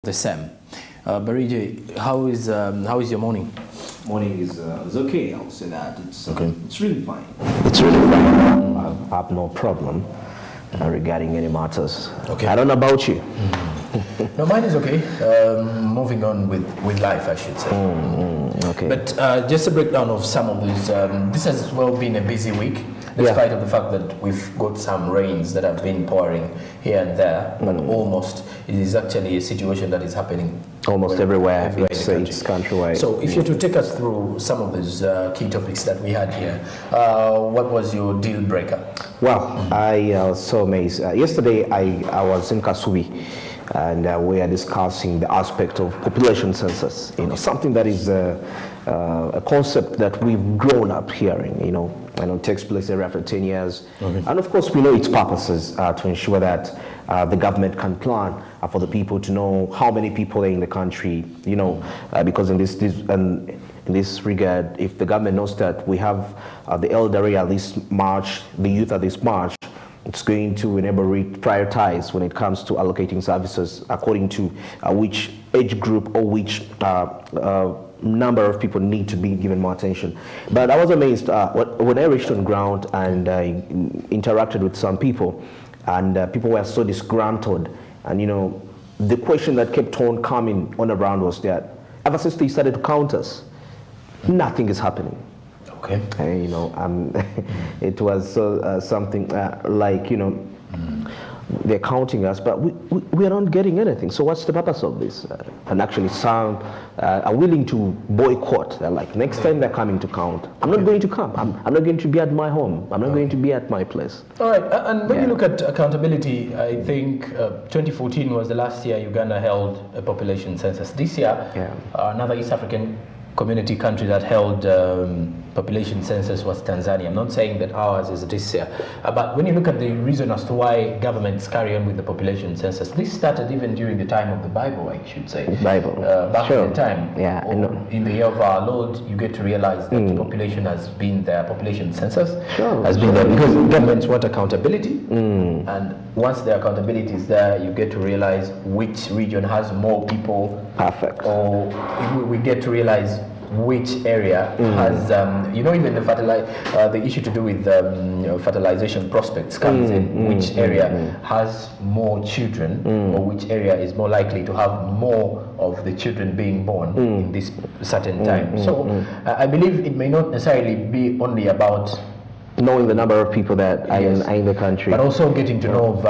the same. Barije, how is your morning? Morning is okay. I'll say that Okay. It's really fine. It's really fine. I have no problem regarding any matters. Okay. I don't know about you. No, mine is okay. Moving on with life, I should say. Okay. But just a breakdown of some of these. This has well been a busy week, despite of the fact that we've got some rains that have been pouring here and there. But almost, it is actually a situation that is happening Almost everywhere. in the It's country. countrywide. So, if you're to take us through some of these key topics that we had here, what was your deal breaker? Well, I was so amazed. Yesterday, I was in Kasubi, and we are discussing the aspect of population census. You know, something that is a concept that we've grown up hearing. And it takes place every after 10 years. Okay. And of course, we know its purposes to ensure that the government can plan for the people to know how many people are in the country. Because in this regard, if the government knows that we have the elderly at this March, the youth at this March, it's going to enable it prioritize when it comes to allocating services according to which age group or which number of people need to be given more attention. But I was amazed when I reached on ground and I interacted with some people, and people were so disgruntled. And the question that kept on coming on around was that ever since they started to count us, nothing is happening. Okay. It was something like, they're counting us, but we are not getting anything. So what's the purpose of this? And actually some are willing to boycott. They're like, next time they're coming to count, I'm not going to come. I'm not going to be at my home. I'm not going to be at my place. All right, and when you look at accountability, I think 2014 was the last year Uganda held a population census. This year, another East African community country that held population census was Tanzania. I'm not saying that ours is this year, but when you look at the reason as to why governments carry on with the population census, this started even during the time of the Bible, I should say. Bible. Back in the time. Yeah, I know. In the year of our Lord, you get to realize that the population has been there, population census Sure. has been there because governments want accountability. And once the accountability is there, you get to realize which region has more people. Perfect. Or we get to realize which area has, even the issue to do with fertilization prospects comes in, which area has more children, or which area is more likely to have more of the children being born in this certain time. So I believe it may not necessarily be only about Knowing the number of people that are in the country. but also getting to know of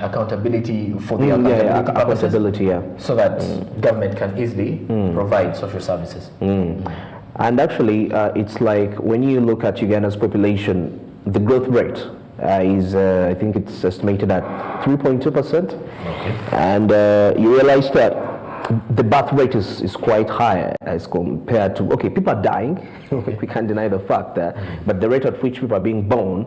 accountability for the accountability purposes, accountability, so that government can easily provide social services. And actually, it's like when you look at Uganda's population, the growth rate is, I think it's estimated at 3.2%. Okay. And you realize that the birth rate is quite high as compared to, people are dying, we can't deny the fact that, but the rate at which people are being born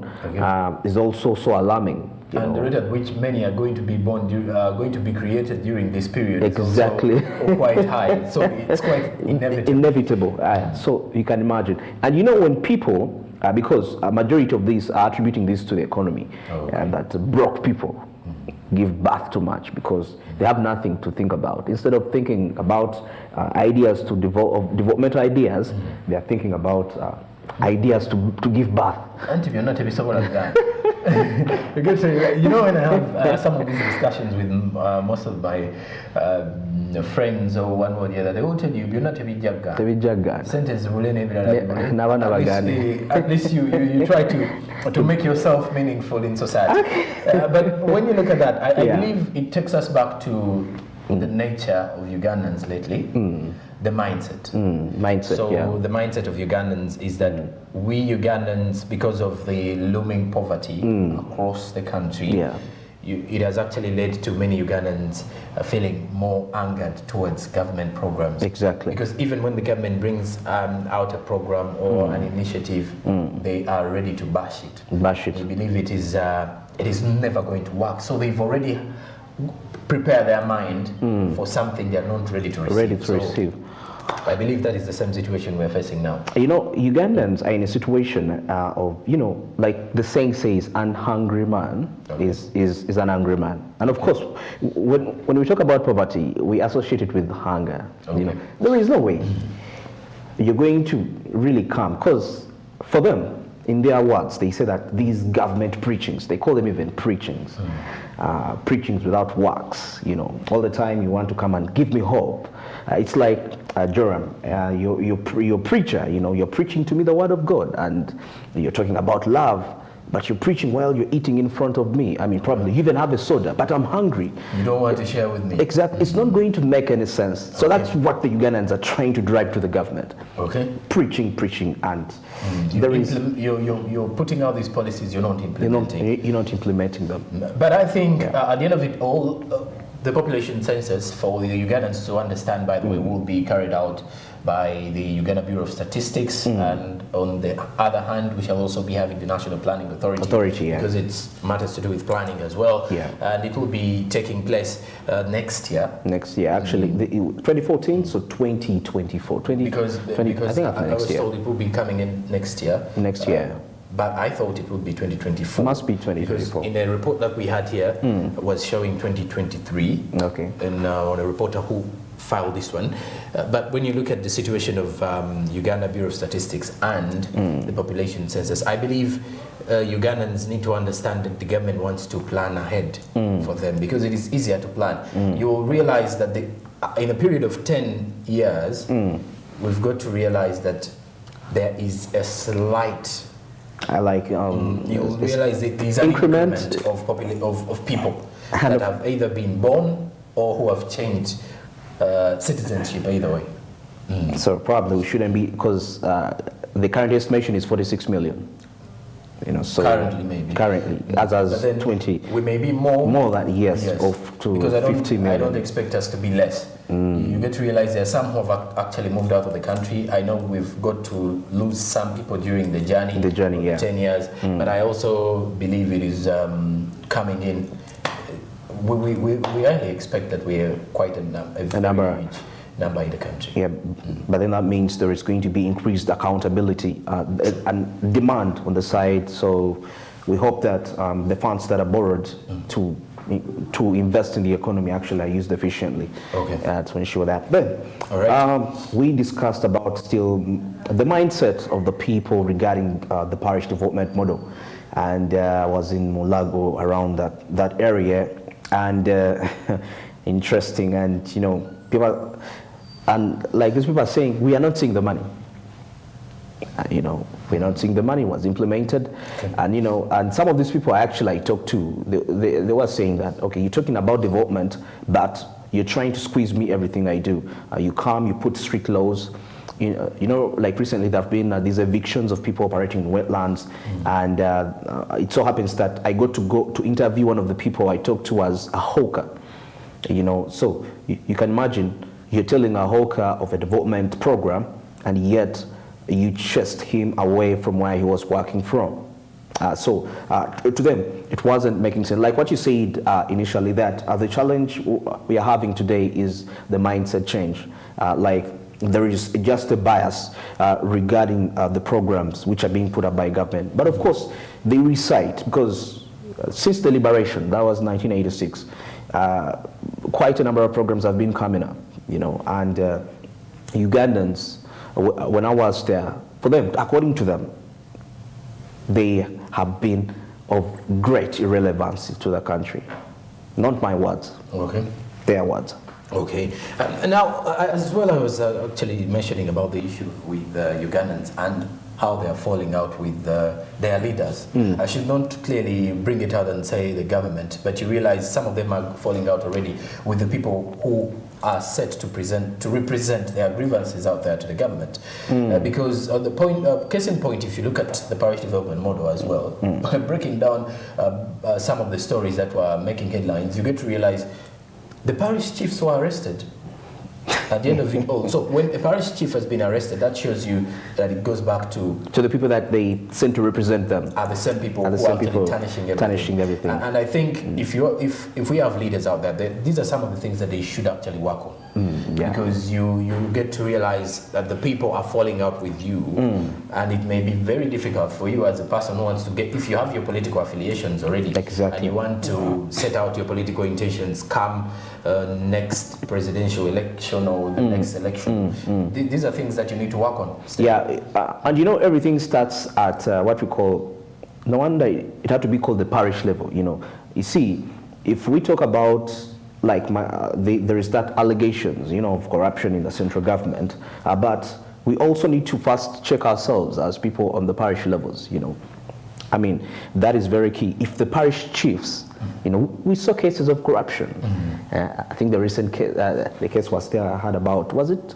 is also so alarming. And the rate at which many are going to be born, going to be created during this period Exactly. is also quite high. So it's quite inevitable. Inevitable. So you can imagine. And when people, because a majority of these are attributing this to the economy, and that broke people give birth too much because they have nothing to think about. Instead of thinking about ideas to developmental ideas, they are thinking about ideas to give birth. And to be honest, be someone like that. Because when I have some of these discussions with most of my friends or one or the other, they will tell you, you're not a big sentence at least you try to make yourself meaningful in society. But when you look at that, I believe it takes us back to the nature of Ugandans lately. The mindset. The mindset of Ugandans is that we Ugandans, because of the looming poverty across the country, it has actually led to many Ugandans feeling more angered towards government programs. Exactly. Because even when the government brings out a program or an initiative, they are ready to bash it. They believe it is never going to work. So they've already prepared their mind for something they are not ready to receive. I believe that is the same situation we're facing now. You know, Ugandans are in a situation of, you know, like the saying says, an hungry man is an angry man. And of course, when we talk about poverty, we associate it with hunger. Okay. You know, there is no way you're going to really come, because for them, in their words, they say that these government preachings, they call them even preachings, preachings without works, you know, all the time you want to come and give me hope. It's like Joram, you're preacher, you know, you're preaching to me the word of God, and you're talking about love, but you're preaching while you're eating in front of me. I mean, probably you even have a soda, but I'm hungry. You don't want to share with me. Exactly. It's not going to make any sense. So that's what the Ugandans are trying to drive to the government. Okay. Preaching, and you're putting out these policies, you're not implementing. You're not implementing them. But I think at the end of it all, the population census for the Ugandans to understand, by the way, will be carried out by the Uganda Bureau of Statistics, and on the other hand, we shall also be having the National Planning Authority, yeah. because it matters to do with planning as well, yeah. And it will be taking place next year. Next year, actually, 2014, so 2024. Because I was year. told it will be coming in next year. Next year. But I thought it would be 2024. Must be 2024. Because in a report that we had here was showing 2023. Okay. And on a reporter who filed this one. But when you look at the situation of Uganda Bureau of Statistics and the population census, I believe Ugandans need to understand that the government wants to plan ahead for them, because it is easier to plan. You will realize that in a period of 10 years, we've got to realize that there is a slight you'll realize that there's an increment of people that have either been born or who have changed citizenship either way. So probably we shouldn't be, because the current estimation is 46 million. You know, so currently, as 20, we may be more than because 50 million. I don't expect us to be less. You get to realize there are some who have actually moved out of the country. I know we've got to lose some people during the journey. 10 years, but I also believe it is coming in. We only expect that we are quite a number in the country. Yeah, but then that means there is going to be increased accountability and demand on the side. So we hope that the funds that are borrowed to invest in the economy actually are used efficiently to ensure that. Then we discussed about still the mindset of the people regarding the parish development model, and I was in Mulago around that area, and interesting, and you know, people, and like these people are saying, we are not seeing the money. You know, we're not seeing the money was implemented, and you know, and some of these people I talked to, they were saying that, okay, you're talking about development, but you're trying to squeeze me everything I do. You come, you put strict laws. You know, like recently there have been these evictions of people operating in wetlands, and it so happens that I got to interview one of the people I talked to as a hawker. You know, so you can imagine you're telling a hawker of a development program, and yet you chased him away from where he was working from. So to them, it wasn't making sense. Like what you said initially, that the challenge we are having today is the mindset change. Like there is just a bias regarding the programs which are being put up by government. But of course, they recite, because since the liberation, that was 1986, quite a number of programs have been coming up, you know, and Ugandans, when I was there, for them, according to them, they have been of great irrelevance to the country. Not my words. Okay. Their words. Okay. And now, as well, I was actually mentioning about the issue with Ugandans and how they are falling out with their leaders. I should not clearly bring it out and say the government, but you realize some of them are falling out already with the people who are set to represent their grievances out there to the government. Because the point, case in point, if you look at the parish development model as well, breaking down some of the stories that were making headlines, you get to realize the parish chiefs were arrested at the end of it all. So when a parish chief has been arrested, that shows you that it goes back to the people that they sent to represent them are the same people who are actually tarnishing everything. And I think if we have leaders out there, these are some of the things that they should actually work on. Yeah. because you get to realize that the people are falling out with you, and it may be very difficult for you as a person who wants to get, if you have your political affiliations already, Exactly. and you want to set out your political intentions come next presidential election or the next election. These are things that you need to work on. Yeah, and everything starts at what we call, no wonder it had to be called the parish level. You see, if we talk about like there is that allegations, of corruption in the central government, but we also need to first check ourselves as people on the parish levels. I mean, that is very key. If the parish chiefs, we saw cases of corruption. I think the recent case, the case was still I heard about, was it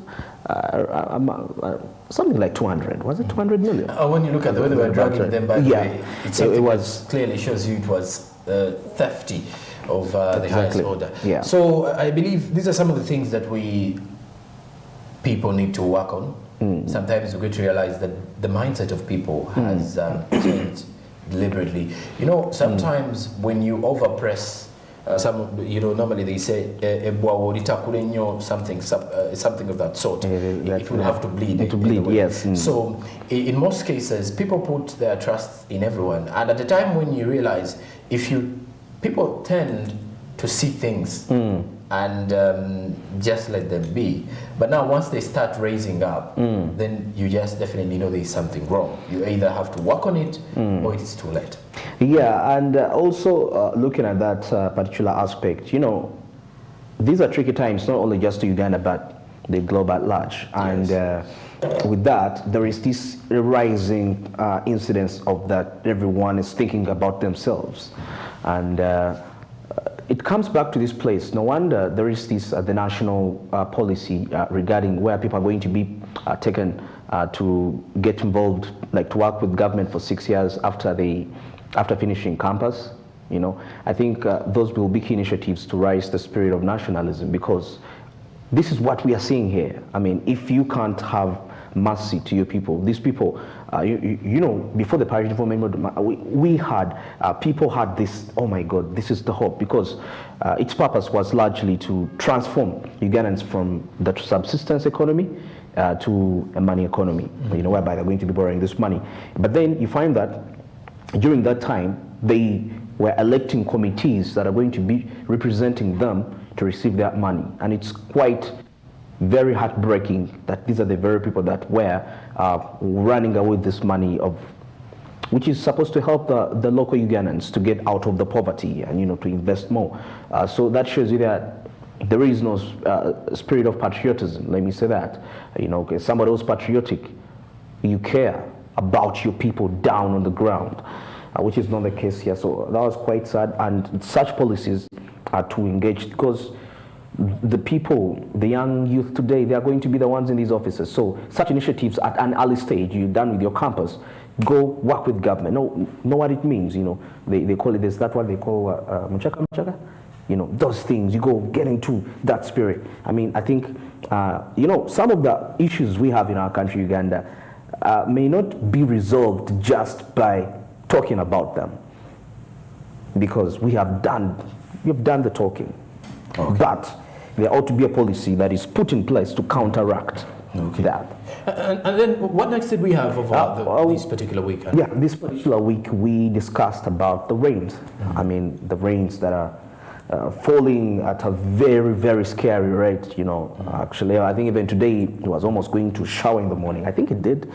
something like 200? Was it 200 million? When you look at the way they were dragging them back, it was clearly shows you it was thefty of the highest order. Yeah. So I believe these are some of the things that people need to work on. Sometimes we get to realize that the mindset of people has changed deliberately. Sometimes when you overpress, normally they say something of that sort. It will have to bleed. To bleed, yes. So in most cases, people put their trust in everyone, and at the time when you realize, people tend to see things and just let them be. But now once they start raising up, then you just definitely know there's something wrong. You either have to work on it or it's too late. Yeah, and also looking at that particular aspect, these are tricky times, not only just to Uganda, but the globe at large. And with that, there is this rising incidence of that everyone is thinking about themselves. And it comes back to this place. No wonder there is this the national policy regarding where people are going to be taken to get involved, like to work with government for 6 years after finishing campus. I think those will be key initiatives to raise the spirit of nationalism, because this is what we are seeing here. I mean, if you can't have mercy to your people, these people, before the parish development, we had, people had this, oh my God, this is the hope, because its purpose was largely to transform Ugandans from the subsistence economy to a money economy, whereby they're going to be borrowing this money. But then you find that during that time, they were electing committees that are going to be representing them to receive that money. And it's quite very heartbreaking that these are the very people that were running away with this money, which is supposed to help the local Ugandans to get out of the poverty and to invest more. So that shows you that there is no spirit of patriotism. Let me say that. If somebody who's patriotic, you care about your people down on the ground, which is not the case here. So that was quite sad, and such policies are to engage, because the people, the young youth today, they are going to be the ones in these offices. So such initiatives at an early stage, you're done with your campus, go work with government. Know what it means. They call it, there's that what they call mchaka. Those things, you go get into that spirit. I mean, I think some of the issues we have in our country, Uganda, may not be resolved just by talking about them, because we have done the talking. Okay. But there ought to be a policy that is put in place to counteract that. And then what next did we have over this particular week? Yeah, this particular week we discussed about the rains. I mean, the rains that are falling at a very, very scary rate. Actually, I think even today it was almost going to shower in the morning. I think it did,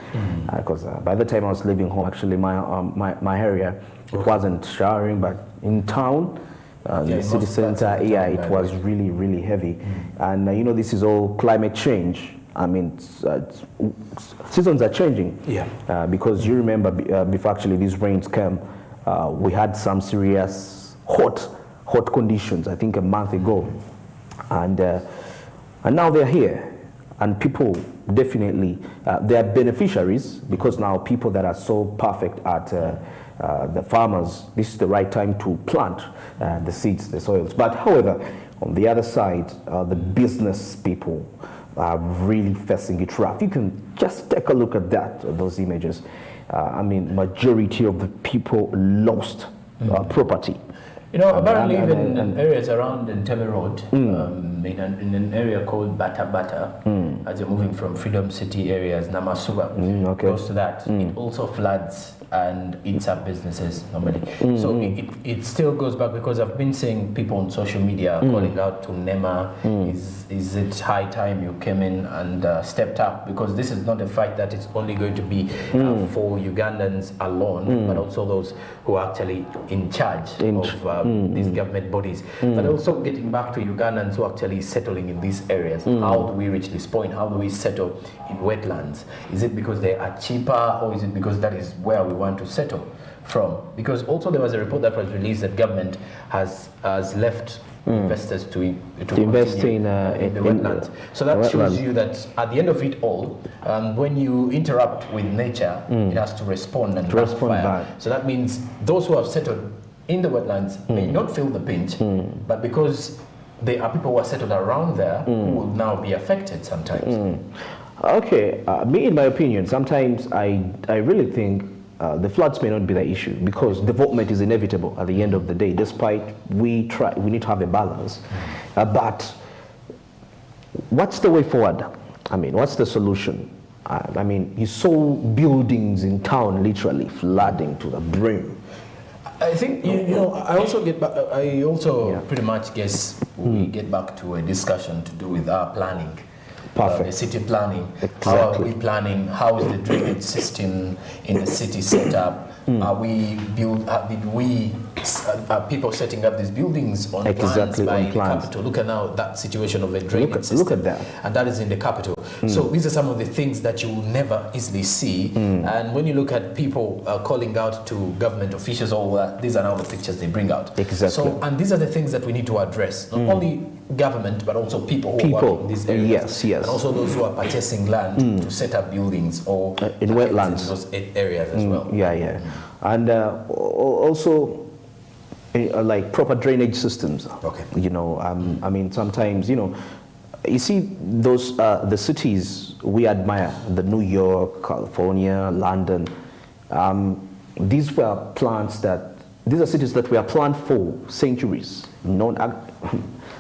because by the time I was leaving home, actually my area, it wasn't showering, but in town, the city center, it was really, really heavy. And this is all climate change. I mean, seasons are changing. Yeah. Because you remember before actually these rains came, we had some serious hot conditions, I think a month ago. And now they're here. And people definitely, they are beneficiaries, because now people that are so perfect at the farmers, this is the right time to plant the seeds, the soils. But however, on the other side, the business people are really facing it rough. You can just take a look at those images. I mean, majority of the people lost property. You know, And- apparently and- even and- areas around Nteme Road, in an area called Bata Bata, as you're moving from Freedom City areas, Namasuba, okay. close to that, it also floods and eats up businesses normally. So it still goes back, because I've been seeing people on social media calling out to NEMA, is it high time you came in and stepped up? Because this is not a fight that is only going to be for Ugandans alone, but also those who are actually in charge of these government bodies. But also getting back to Ugandans who are actually settling in these areas. How do we reach this point? How do we settle in wetlands? Is it because they are cheaper, or is it because that is where we want to settle from? Because also there was a report that was released that government has left investors to invest continue in the wetlands. So that shows wetlands. you that at the end of it all, when you interrupt with nature, it has to respond and respond backfire. back. So that means those who have settled in the wetlands may not feel the pinch, but because there are people who are settled around there who will now be affected sometimes. Okay, me, in my opinion, sometimes I really think the floods may not be the issue, because development is inevitable at the end of the day. Despite we need to have a balance. But what's the way forward? I mean, what's the solution? I mean, you saw buildings in town literally flooding to the brim. I think I also get back. I also pretty much guess we get back to a discussion to do with our planning. Perfect. The city planning. Exactly. How are we planning? How is the drainage system in the city set up? Are we are people setting up these buildings on plans Exactly, by on the plans. capital? Look at now that situation of a drainage system. Look at that. And that is in the capital. So these are some of the things that you will never easily see. And when you look at people calling out to government officials, these are now the pictures they bring out. Exactly. So, and these are the things that we need to address. Not only government, but also people who are working in these areas. Yes. And also those who are purchasing land to set up buildings or In wetlands. in those areas as well. Yeah. And also like proper drainage systems. Okay. I mean, sometimes, you see those, the cities we admire, the New York, California, London, these are cities that were planned for centuries,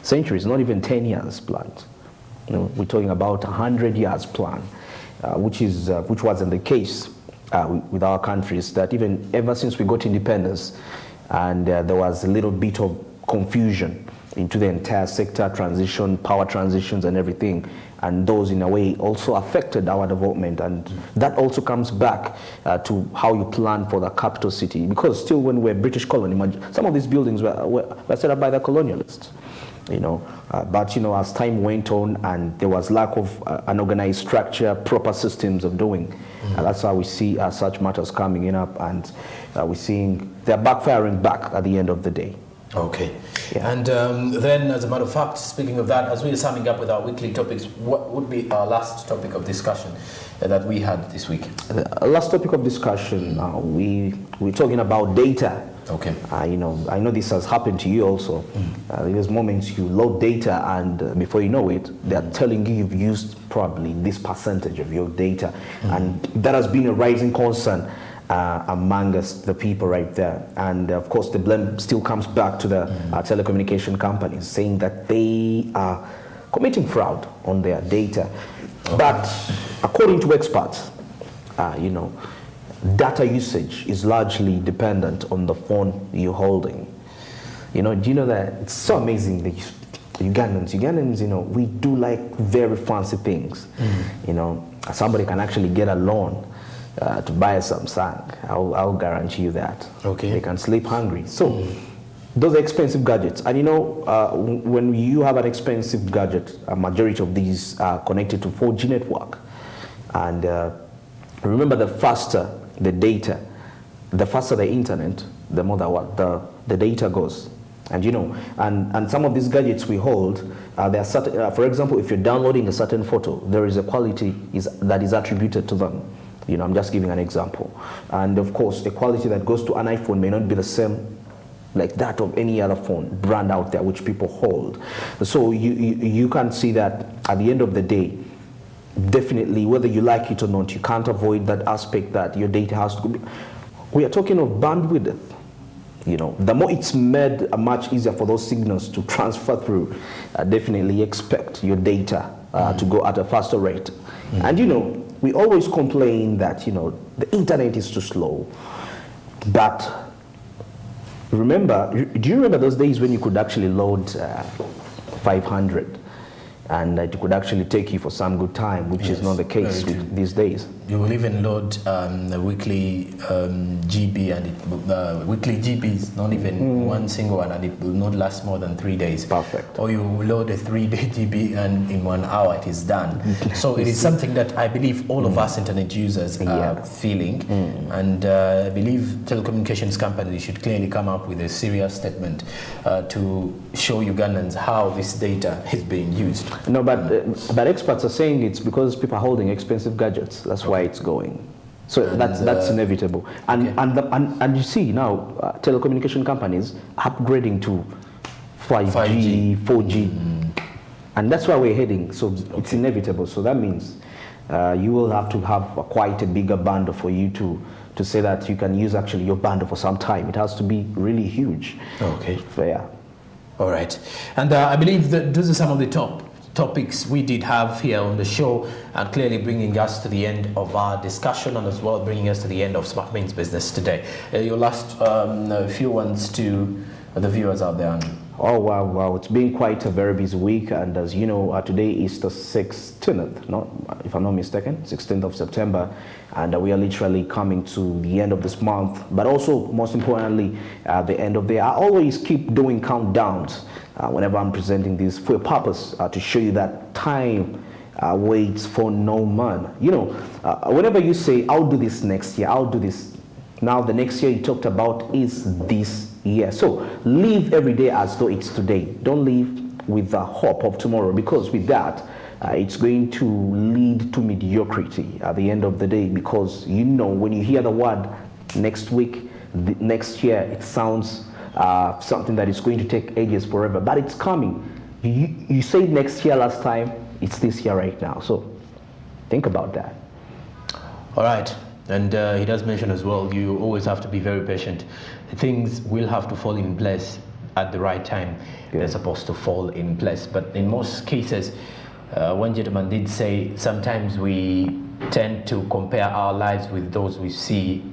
centuries, not even 10 years planned. We're talking about 100 years plan, which wasn't the case with our countries. That even ever since we got independence, and there was a little bit of confusion into the entire sector transition, power transitions and everything, and those in a way also affected our development, and that also comes back to how you plan for the capital city, because still when we're British colony, some of these buildings were set up by the colonialists. But as time went on and there was lack of an organized structure, proper systems of doing, that's how we see such matters coming in up, and we're seeing they're backfiring back at the end of the day. Okay. Yeah. And then, as a matter of fact, speaking of that, as we're summing up with our weekly topics, what would be our last topic of discussion that we had this week? Last topic of discussion, we're talking about data. Okay. I know this has happened to you also. There's moments you load data, and before you know it, they're telling you you've used probably this percentage of your data, and that has been a rising concern among us, the people right there. And of course, the blame still comes back to the telecommunication companies, saying that they are committing fraud on their data. But according to experts, data usage is largely dependent on the phone you're holding. Do you know that it's so amazing that Ugandans, we do like very fancy things. Somebody can actually get a loan to buy a Samsung. I'll guarantee you that. Okay. They can sleep hungry. So those are expensive gadgets. And when you have an expensive gadget, a majority of these are connected to 4G network. And remember, the faster the data, the faster the internet, the more the data goes. And and some of these gadgets we hold, there are certain, for example, if you're downloading a certain photo, there is a quality that is attributed to them. I'm just giving an example. And of course, the quality that goes to an iPhone may not be the same like that of any other phone brand out there which people hold. So you can see that at the end of the day, definitely, whether you like it or not, you can't avoid that aspect that your data has to be. We are talking of bandwidth. You know, the more it's made much easier for those signals to transfer through, definitely expect your data to go at a faster rate. And you know, we always complain that, you know, the internet is too slow. But remember, do you remember those days when you could actually load 500 and it could actually take you for some good time, which is not the case these days? You will even load the weekly GB, and weekly GBs, not even one single one, and it will not last more than 3 days. Perfect. Or you load a 3-day GB, and in 1 hour it is done. So it is something that I believe all of us internet users are feeling, and I believe telecommunications companies should clearly come up with a serious statement to show Ugandans how this data is being used. No, but experts are saying it's because people are holding expensive gadgets. That's why it's going. So that's inevitable. And you see now, telecommunication companies are upgrading to 5G, 4G, and that's where we're heading. So it's inevitable. So that means you will have to have quite a bigger bundle for you to say that you can use actually your bundle for some time. It has to be really huge. Okay. Yeah. All right. And I believe that those are some of the topics we did have here on the show, and clearly bringing us to the end of our discussion, and as well bringing us to the end of Smart Means Business today. Your last few ones to the viewers out there. Oh, wow. It's been quite a very busy week, and as you know, today is the 16th, if I'm not mistaken, 16th of September, and we are literally coming to the end of this month, but also, most importantly, the end of the year. I always keep doing countdowns whenever I'm presenting this for a purpose, to show you that time waits for no man. You know, whenever you say, I'll do this next year, I'll do this, now the next year you talked about is this year. So live every day as though it's today. Don't live with the hope of tomorrow, because with that, it's going to lead to mediocrity at the end of the day, because you know, when you hear the word next week, next year, it sounds something that is going to take ages forever, but it's coming. You said next year last time, it's this year right now. So think about that. All right. And he does mention as well, you always have to be very patient. Things will have to fall in place at the right time. They're supposed to fall in place. But in most cases, one gentleman did say, sometimes we tend to compare our lives with those we see,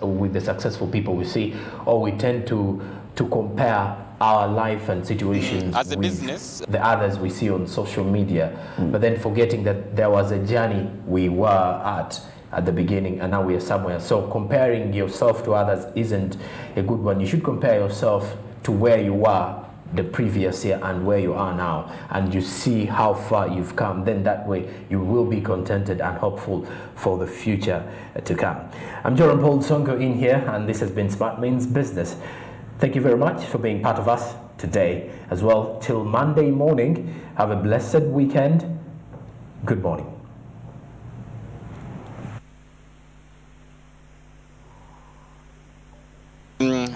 with the successful people we see, or we tend to compare our life and situations as a with business, the others we see on social media, but then forgetting that there was a journey we were at the beginning, and now we are somewhere. So comparing yourself to others isn't a good one. You should compare yourself to where you were the previous year and where you are now, and you see how far you've come. Then that way you will be contented and hopeful for the future to come. I'm Joram Paul Sonko in here, and this has been Smart Means Business. Thank you very much for being part of us today as well. Till Monday morning, have a blessed weekend. Good morning.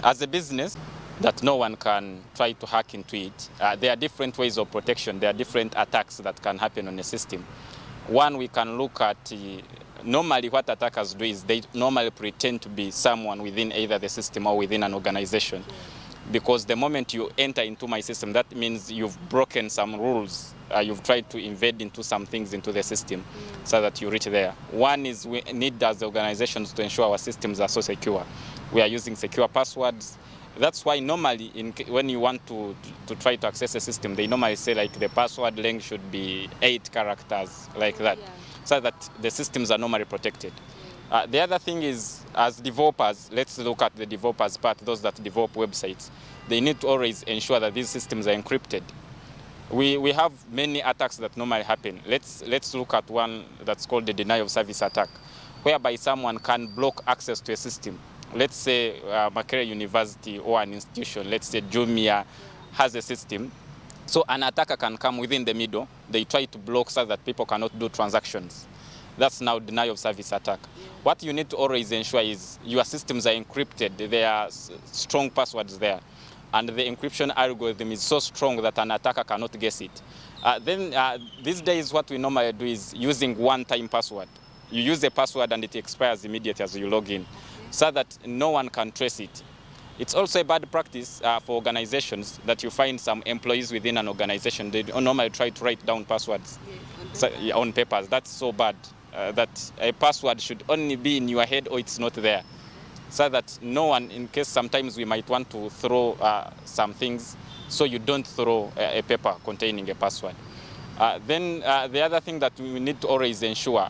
As a business, that no one can try to hack into it. There are different ways of protection. There are different attacks that can happen on the system. One, we can look at, normally what attackers do is they normally pretend to be someone within either the system or within an organization. Because the moment you enter into my system, that means you've broken some rules. You've tried to invade into some things into the system so that you reach there. One is we need as organizations to ensure our systems are so secure. We are using secure passwords. That's why normally when you want to try to access a system, they normally say like the password length should be 8 characters, like that, so that the systems are normally protected. The other thing is, as developers, let's look at the developers part, those that develop websites. They need to always ensure that these systems are encrypted. We have many attacks that normally happen. Let's look at one that's called the denial of service attack, whereby someone can block access to a system. Let's say Makerere University or an institution, let's say Jumia, has a system. So an attacker can come within the middle. They try to block so that people cannot do transactions. That's now denial of service attack. What you need to always ensure is your systems are encrypted. There are strong passwords there. And the encryption algorithm is so strong that an attacker cannot guess it. These days, what we normally do is using one-time password. You use a password and it expires immediately as you log in, so that no one can trace it. It's also a bad practice for organizations that you find some employees within an organization, they normally try to write down passwords on papers. That's so bad. That a password should only be in your head or it's not there. So that no one, in case sometimes we might want to throw some things, so you don't throw a paper containing a password. Then the other thing that we need to always ensure,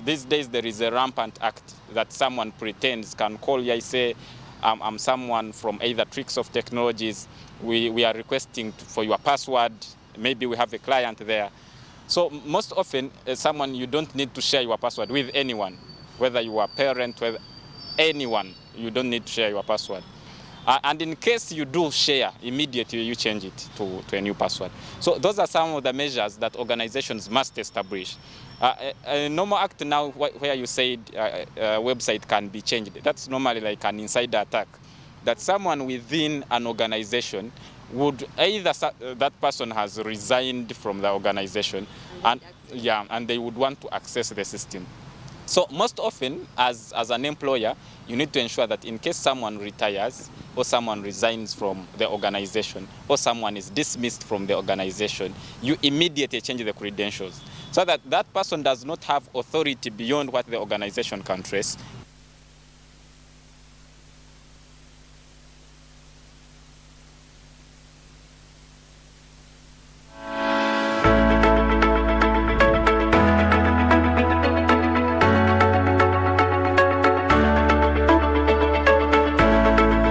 these days there is a rampant act that someone pretends, can call you, say, I'm someone from either Tricksoft Technologies, we are requesting for your password, maybe we have a client there. So most often, someone, you don't need to share your password with anyone, whether you are a parent, whether anyone, you don't need to share your password. And in case you do share, immediately you change it to a new password. So those are some of the measures that organizations must establish. A normal act now where you said a website can be changed, that's normally like an insider attack. That someone within an organization would either that person has resigned from the organization and they would want to access the system. So most often, as an employer, you need to ensure that in case someone retires or someone resigns from the organization or someone is dismissed from the organization, you immediately change the credentials so that that person does not have authority beyond what the organization can trace.